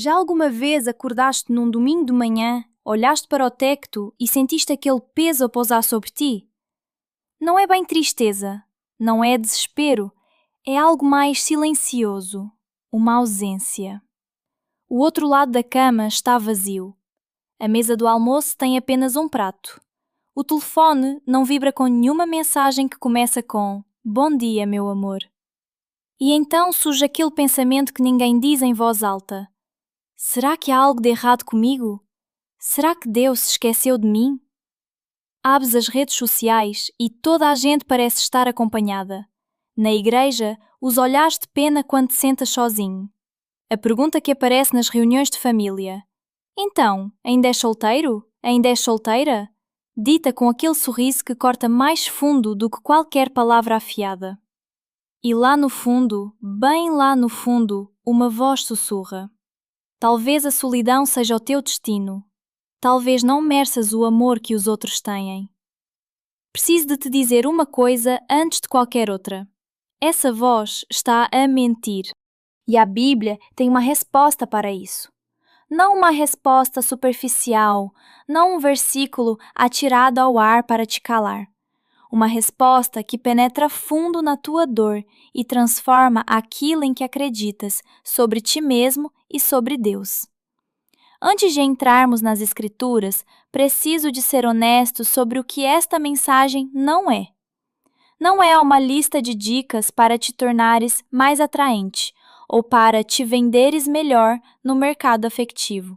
Já alguma vez acordaste num domingo de manhã, olhaste para o teto e sentiste aquele peso a pousar sobre ti? Não é bem tristeza, não é desespero, é algo mais silencioso, uma ausência. O outro lado da cama está vazio. A mesa do almoço tem apenas um prato. O telefone não vibra com nenhuma mensagem que começa com "Bom dia, meu amor". E então surge aquele pensamento que ninguém diz em voz alta. Será que há algo de errado comigo? Será que Deus se esqueceu de mim? Abres as redes sociais e toda a gente parece estar acompanhada. Na igreja, os olhares de pena quando te sentas sozinho. A pergunta que aparece nas reuniões de família. Então, ainda és solteiro? Ainda és solteira? Dita com aquele sorriso que corta mais fundo do que qualquer palavra afiada. E lá no fundo, bem lá no fundo, uma voz sussurra. Talvez a solidão seja o teu destino. Talvez não mereças o amor que os outros têm. Preciso de te dizer uma coisa antes de qualquer outra. Essa voz está a mentir. E a Bíblia tem uma resposta para isso. Não uma resposta superficial, não um versículo atirado ao ar para te calar. Uma resposta que penetra fundo na tua dor e transforma aquilo em que acreditas sobre ti mesmo e sobre Deus. Antes de entrarmos nas Escrituras, preciso de ser honesto sobre o que esta mensagem não é. Não é uma lista de dicas para te tornares mais atraente ou para te venderes melhor no mercado afetivo.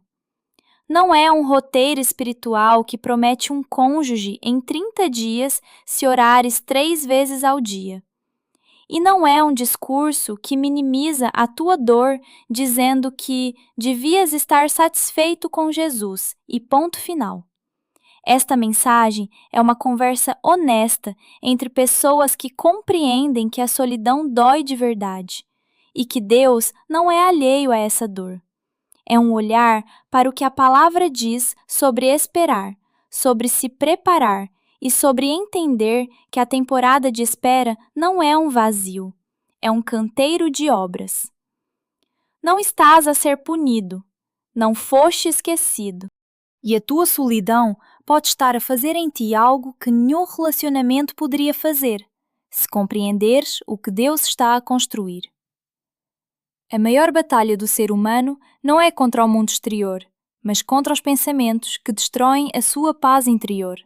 Não é um roteiro espiritual que promete um cônjuge em 30 dias se orares 3 vezes ao dia. E não é um discurso que minimiza a tua dor dizendo que devias estar satisfeito com Jesus e ponto final. Esta mensagem é uma conversa honesta entre pessoas que compreendem que a solidão dói de verdade e que Deus não é alheio a essa dor. É um olhar para o que a palavra diz sobre esperar, sobre se preparar e sobre entender que a temporada de espera não é um vazio, é um canteiro de obras. Não estás a ser punido, não foste esquecido. E a tua solidão pode estar a fazer em ti algo que nenhum relacionamento poderia fazer, se compreenderes o que Deus está a construir. A maior batalha do ser humano não é contra o mundo exterior, mas contra os pensamentos que destroem a sua paz interior.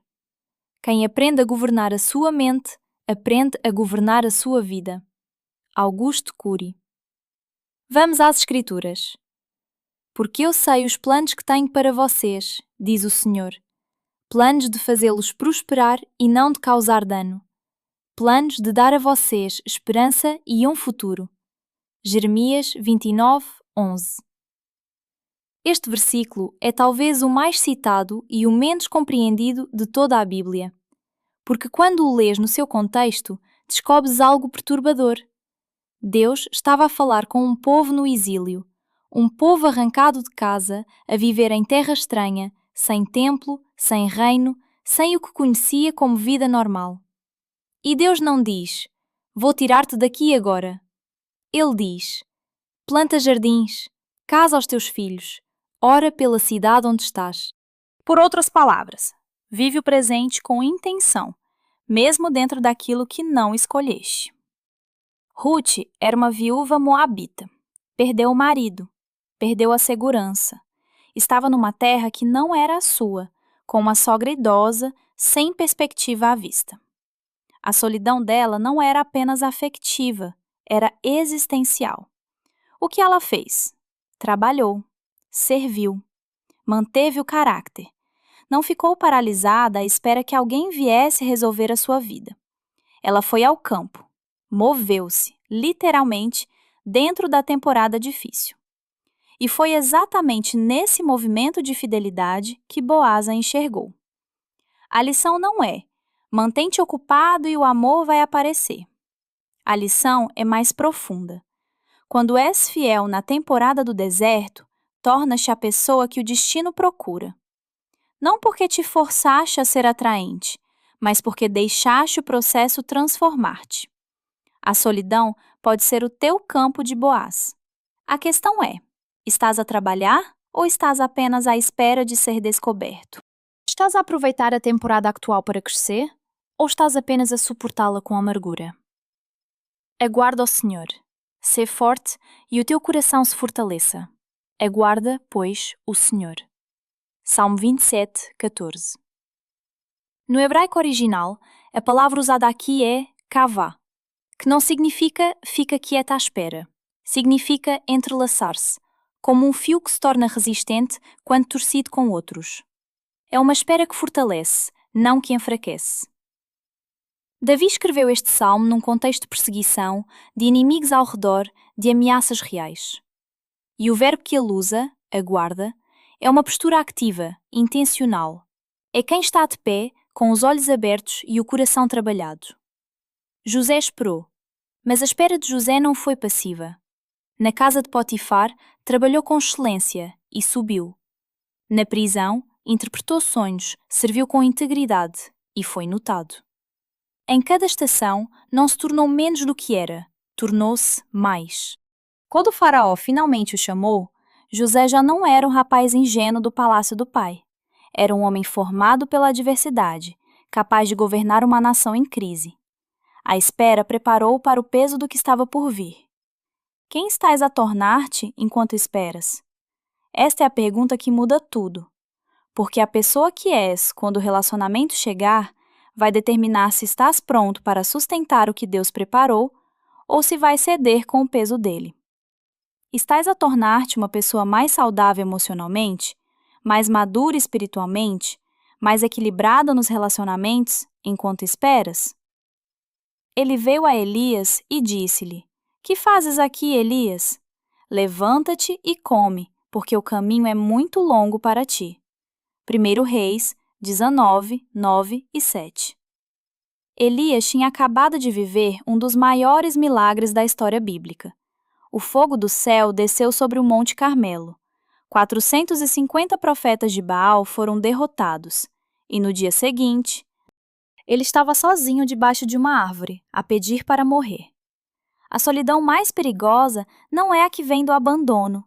Quem aprende a governar a sua mente, aprende a governar a sua vida. Augusto Cury. Vamos às Escrituras. Porque eu sei os planos que tenho para vocês, diz o Senhor. Planos de fazê-los prosperar e não de causar dano. Planos de dar a vocês esperança e um futuro. Jeremias 29:11. Este versículo é talvez o mais citado e o menos compreendido de toda a Bíblia, porque quando o lês no seu contexto, descobres algo perturbador. Deus estava a falar com um povo no exílio, um povo arrancado de casa, a viver em terra estranha, sem templo, sem reino, sem o que conhecia como vida normal. E Deus não diz, vou tirar-te daqui agora. Ele diz, planta jardins, casa aos teus filhos, ora pela cidade onde estás. Por outras palavras, vive o presente com intenção, mesmo dentro daquilo que não escolheste. Ruth era uma viúva moabita. Perdeu o marido, perdeu a segurança. Estava numa terra que não era a sua, com uma sogra idosa, sem perspectiva à vista. A solidão dela não era apenas afetiva, era existencial. O que ela fez? Trabalhou, serviu, manteve o caráter. Não ficou paralisada à espera que alguém viesse resolver a sua vida. Ela foi ao campo, moveu-se, literalmente, dentro da temporada difícil. E foi exatamente nesse movimento de fidelidade que Boaz a enxergou. A lição não é, mantém-te ocupado e o amor vai aparecer. A lição é mais profunda. Quando és fiel na temporada do deserto, tornas-te a pessoa que o destino procura. Não porque te forçaste a ser atraente, mas porque deixaste o processo transformar-te. A solidão pode ser o teu campo de Boaz. A questão é, Estás a trabalhar ou estás apenas à espera de ser descoberto? Estás a aproveitar a temporada atual para crescer ou estás apenas a suportá-la com amargura? Aguarda ao Senhor. Sê forte e o teu coração se fortaleça. Aguarda, pois, o Senhor. Salmo 27, 14. No hebraico original, a palavra usada aqui é kavá, que não significa fica quieta à espera. Significa entrelaçar-se, como um fio que se torna resistente quando torcido com outros. É uma espera que fortalece, não que enfraquece. Davi escreveu este salmo num contexto de perseguição, de inimigos ao redor, de ameaças reais. E o verbo que ele usa, aguarda, é uma postura ativa, intencional. É quem está de pé, com os olhos abertos e o coração trabalhado. José esperou, mas a espera de José não foi passiva. Na casa de Potifar, trabalhou com excelência e subiu. Na prisão, interpretou sonhos, serviu com integridade e foi notado. Em cada estação, não se tornou menos do que era, tornou-se mais. Quando o faraó finalmente o chamou, José já não era um rapaz ingênuo do palácio do pai. Era um homem formado pela adversidade, capaz de governar uma nação em crise. A espera preparou-o para o peso do que estava por vir. Quem estás a tornar-te enquanto esperas? Esta é a pergunta que muda tudo. Porque a pessoa que és quando o relacionamento chegar vai determinar se estás pronto para sustentar o que Deus preparou ou se vai ceder com o peso dele. Estás a tornar-te uma pessoa mais saudável emocionalmente, mais madura espiritualmente, mais equilibrada nos relacionamentos enquanto esperas? Ele veio a Elias e disse-lhe: Que fazes aqui, Elias? Levanta-te e come, porque o caminho é muito longo para ti. 1 Reis 19, 9 e 7. Elias tinha acabado de viver um dos maiores milagres da história bíblica. O fogo do céu desceu sobre o Monte Carmelo. 450 profetas de Baal foram derrotados, e no dia seguinte, ele estava sozinho debaixo de uma árvore, a pedir para morrer. A solidão mais perigosa não é a que vem do abandono,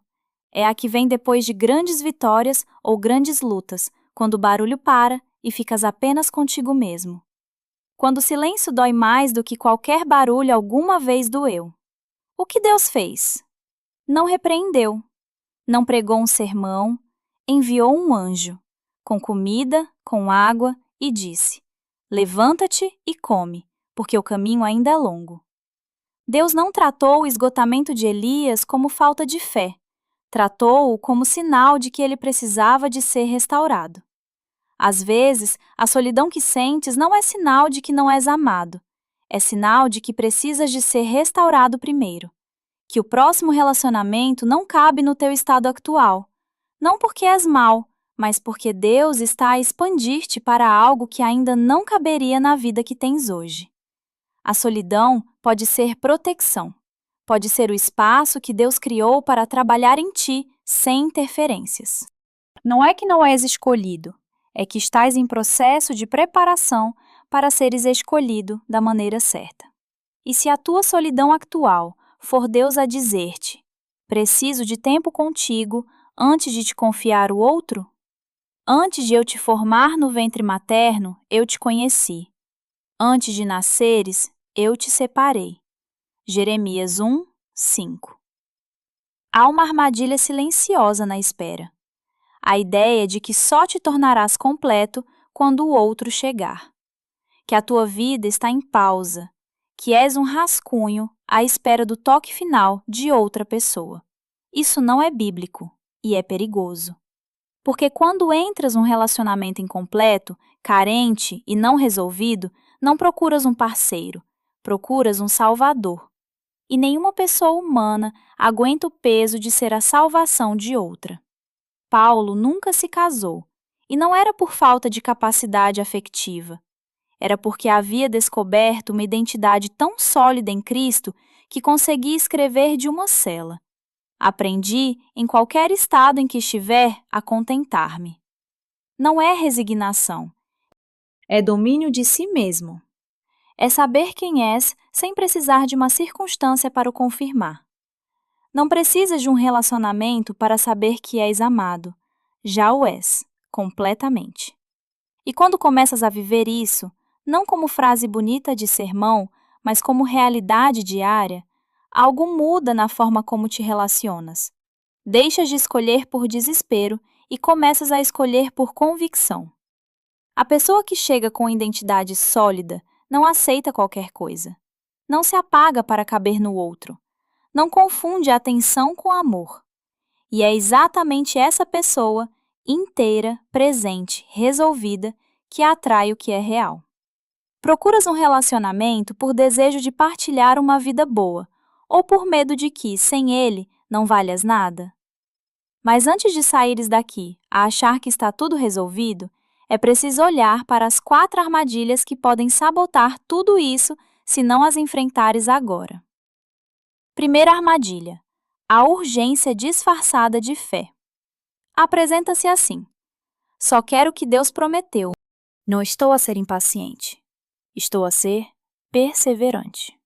é a que vem depois de grandes vitórias ou grandes lutas, quando o barulho para e ficas apenas contigo mesmo. Quando o silêncio dói mais do que qualquer barulho alguma vez doeu. O que Deus fez? Não repreendeu, não pregou um sermão, enviou um anjo, com comida, com água, e disse: Levanta-te e come, porque o caminho ainda é longo. Deus não tratou o esgotamento de Elias como falta de fé, tratou-o como sinal de que ele precisava de ser restaurado. Às vezes, a solidão que sentes não é sinal de que não és amado, é sinal de que precisas de ser restaurado primeiro, que o próximo relacionamento não cabe no teu estado atual, não porque és mau, mas porque Deus está a expandir-te para algo que ainda não caberia na vida que tens hoje. A solidão pode ser proteção, pode ser o espaço que Deus criou para trabalhar em ti sem interferências. Não é que não és escolhido, é que estás em processo de preparação para seres escolhido da maneira certa. E se a tua solidão atual for Deus a dizer-te: preciso de tempo contigo antes de te confiar o outro? Antes de eu te formar no ventre materno, eu te conheci. Antes de nasceres, eu te separei. Jeremias 1, 5. Há uma armadilha silenciosa na espera. A ideia de que só te tornarás completo quando o outro chegar. Que a tua vida está em pausa, que és um rascunho à espera do toque final de outra pessoa. Isso não é bíblico e é perigoso. Porque quando entras num relacionamento incompleto, carente e não resolvido, não procuras um parceiro, procuras um salvador. E nenhuma pessoa humana aguenta o peso de ser a salvação de outra. Paulo nunca se casou, e não era por falta de capacidade afetiva. Era porque havia descoberto uma identidade tão sólida em Cristo que conseguia escrever de uma cela. Aprendi, em qualquer estado em que estiver, a contentar-me. Não é resignação. É domínio de si mesmo. É saber quem és sem precisar de uma circunstância para o confirmar. Não precisas de um relacionamento para saber que és amado. Já o és, completamente. E quando começas a viver isso, não como frase bonita de sermão, mas como realidade diária, algo muda na forma como te relacionas. Deixas de escolher por desespero e começas a escolher por convicção. A pessoa que chega com identidade sólida não aceita qualquer coisa. Não se apaga para caber no outro. Não confunde a atenção com amor. E é exatamente essa pessoa, inteira, presente, resolvida, que atrai o que é real. Procuras um relacionamento por desejo de partilhar uma vida boa, ou por medo de que, sem ele, não valhas nada? Mas antes de saíres daqui a achar que está tudo resolvido, é preciso olhar para as 4 armadilhas que podem sabotar tudo isso se não as enfrentares agora. Primeira armadilha: a urgência disfarçada de fé. Apresenta-se assim: só quero o que Deus prometeu. Não estou a ser impaciente. Estou a ser perseverante.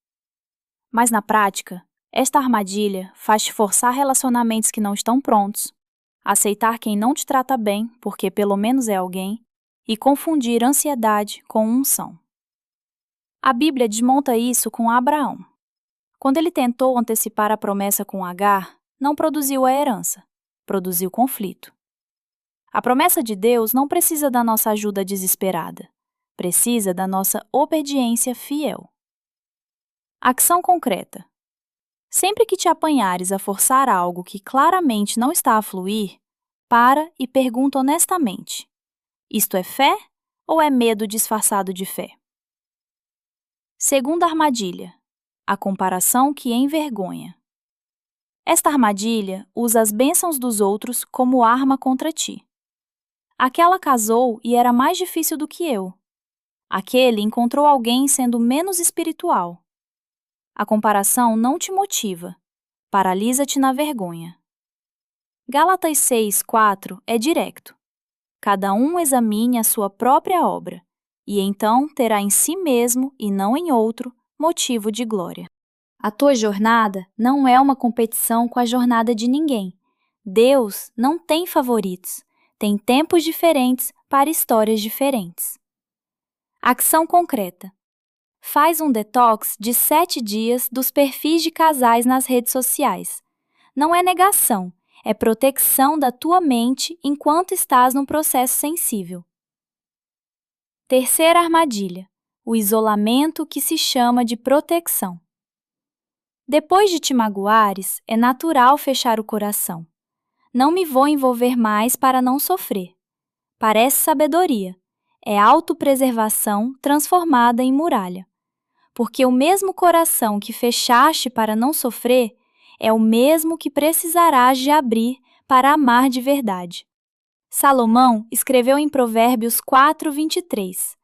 Mas na prática, esta armadilha faz-te forçar relacionamentos que não estão prontos, aceitar quem não te trata bem, porque pelo menos é alguém, e confundir ansiedade com unção. A Bíblia desmonta isso com Abraão. Quando ele tentou antecipar a promessa com Agar, não produziu a herança, produziu conflito. A promessa de Deus não precisa da nossa ajuda desesperada, precisa da nossa obediência fiel. Ação concreta. Sempre que te apanhares a forçar algo que claramente não está a fluir, para e pergunta honestamente: isto é fé ou é medo disfarçado de fé? Segunda armadilha: a comparação que envergonha. Esta armadilha usa as bênçãos dos outros como arma contra ti. Aquela casou e era mais difícil do que eu. Aquele encontrou alguém sendo menos espiritual. A comparação não te motiva, paralisa-te na vergonha. Gálatas 6:4 é direto. Cada um examine a sua própria obra, e então terá em si mesmo e não em outro motivo de glória. A tua jornada não é uma competição com a jornada de ninguém. Deus não tem favoritos, tem tempos diferentes para histórias diferentes. Ação concreta. Faz um detox de 7 dias dos perfis de casais nas redes sociais. Não é negação, é proteção da tua mente enquanto estás num processo sensível. Terceira armadilha: o isolamento que se chama de proteção. Depois de te magoares, é natural fechar o coração. Não me vou envolver mais para não sofrer. Parece sabedoria. É autopreservação transformada em muralha. Porque o mesmo coração que fechaste para não sofrer é o mesmo que precisarás de abrir para amar de verdade. Salomão escreveu em Provérbios 4:23: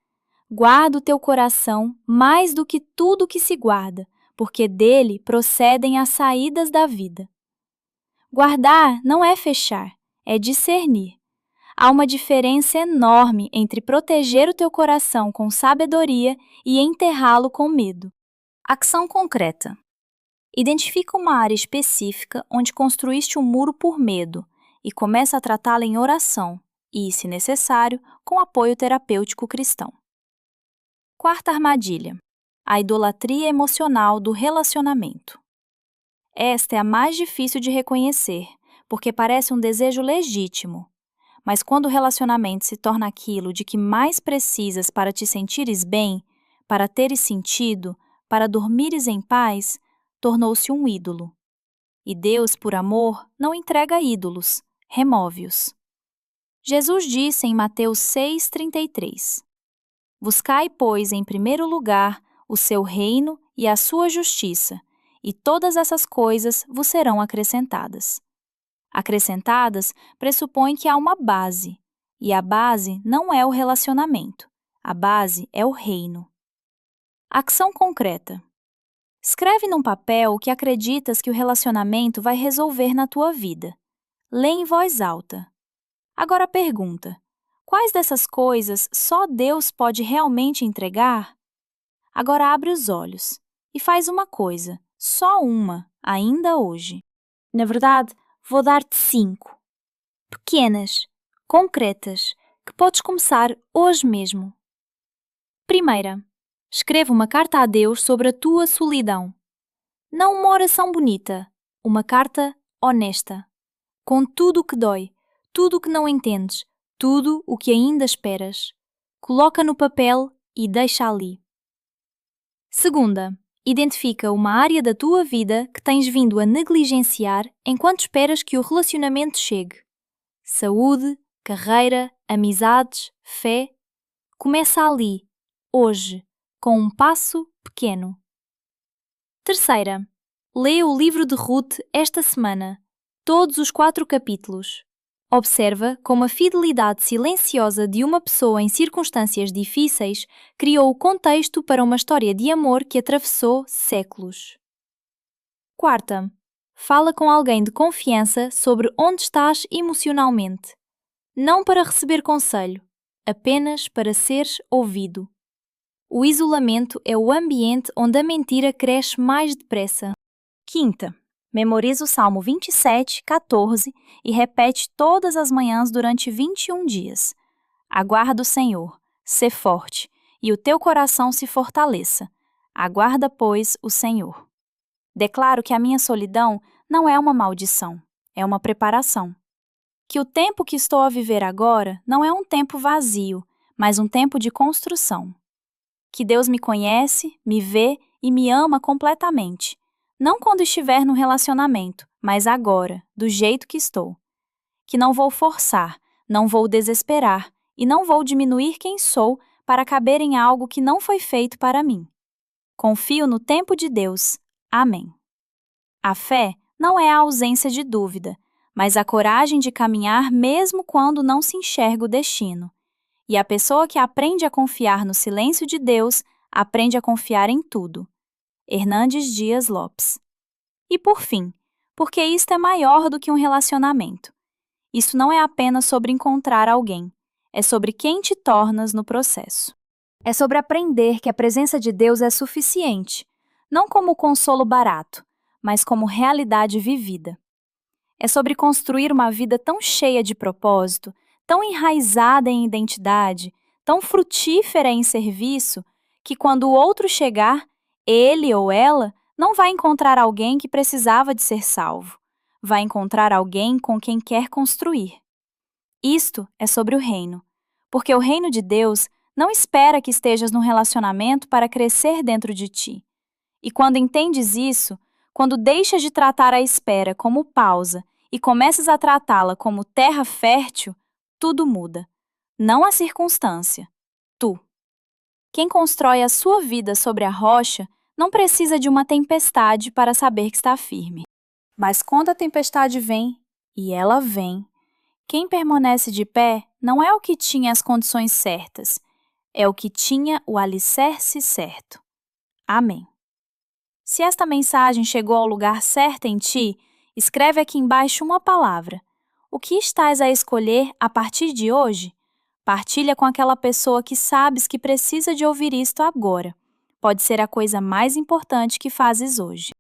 Guarda o teu coração mais do que tudo que se guarda, porque dele procedem as saídas da vida. Guardar não é fechar, é discernir. Há uma diferença enorme entre proteger o teu coração com sabedoria e enterrá-lo com medo. Ação concreta. Identifica uma área específica onde construíste um muro por medo e começa a tratá-la em oração e, se necessário, com apoio terapêutico cristão. Quarta armadilha: a idolatria emocional do relacionamento. Esta é a mais difícil de reconhecer, porque parece um desejo legítimo. Mas quando o relacionamento se torna aquilo de que mais precisas para te sentires bem, para teres sentido, para dormires em paz, tornou-se um ídolo. E Deus, por amor, não entrega ídolos, remove-os. Jesus disse em Mateus 6:33: Buscai, pois, em primeiro lugar o seu reino e a sua justiça, e todas essas coisas vos serão acrescentadas. Acrescentadas pressupõe que há uma base, e a base não é o relacionamento, a base é o reino. Ação concreta. Escreve num papel o que acreditas que o relacionamento vai resolver na tua vida. Lê em voz alta. Agora pergunta: quais dessas coisas só Deus pode realmente entregar? Agora abre os olhos e faz uma coisa, só uma, ainda hoje. Na verdade, vou dar-te 5. Pequenas, concretas, que podes começar hoje mesmo. Primeira, escreve uma carta a Deus sobre a tua solidão. Não uma oração bonita, uma carta honesta. Com tudo o que dói, tudo o que não entendes, tudo o que ainda esperas. Coloca no papel e deixa ali. Segunda, identifica uma área da tua vida que tens vindo a negligenciar enquanto esperas que o relacionamento chegue. Saúde, carreira, amizades, fé. Começa ali, hoje, com um passo pequeno. Terceira, lê o livro de Ruth esta semana, todos os 4 capítulos. Observa como a fidelidade silenciosa de uma pessoa em circunstâncias difíceis criou o contexto para uma história de amor que atravessou séculos. Quarta, fala com alguém de confiança sobre onde estás emocionalmente. Não para receber conselho, apenas para seres ouvido. O isolamento é o ambiente onde a mentira cresce mais depressa. Quinta, memoriza o Salmo 27, 14 e repete todas as manhãs durante 21 dias. Aguarda o Senhor, sê forte, e o teu coração se fortaleça. Aguarda, pois, o Senhor. Declaro que a minha solidão não é uma maldição, é uma preparação. Que o tempo que estou a viver agora não é um tempo vazio, mas um tempo de construção. Que Deus me conhece, me vê e me ama completamente. Não quando estiver no relacionamento, mas agora, do jeito que estou. Que não vou forçar, não vou desesperar e não vou diminuir quem sou para caber em algo que não foi feito para mim. Confio no tempo de Deus. Amém. A fé não é a ausência de dúvida, mas a coragem de caminhar mesmo quando não se enxerga o destino. E a pessoa que aprende a confiar no silêncio de Deus, aprende a confiar em tudo. Hernandes Dias Lopes. E por fim, porque isto é maior do que um relacionamento. Isso não é apenas sobre encontrar alguém, é sobre quem te tornas no processo. É sobre aprender que a presença de Deus é suficiente, não como consolo barato, mas como realidade vivida. É sobre construir uma vida tão cheia de propósito, tão enraizada em identidade, tão frutífera em serviço, que quando o outro chegar, ele ou ela não vai encontrar alguém que precisava de ser salvo. Vai encontrar alguém com quem quer construir. Isto é sobre o reino, porque o reino de Deus não espera que estejas num relacionamento para crescer dentro de ti. E quando entendes isso, quando deixas de tratar a espera como pausa e começas a tratá-la como terra fértil, tudo muda. Não a circunstância, tu. Quem constrói a sua vida sobre a rocha não precisa de uma tempestade para saber que está firme. Mas quando a tempestade vem, e ela vem, quem permanece de pé não é o que tinha as condições certas, é o que tinha o alicerce certo. Amém. Se esta mensagem chegou ao lugar certo em ti, escreve aqui embaixo uma palavra. O que estás a escolher a partir de hoje? Partilha com aquela pessoa que sabes que precisa de ouvir isto agora. Pode ser a coisa mais importante que fazes hoje.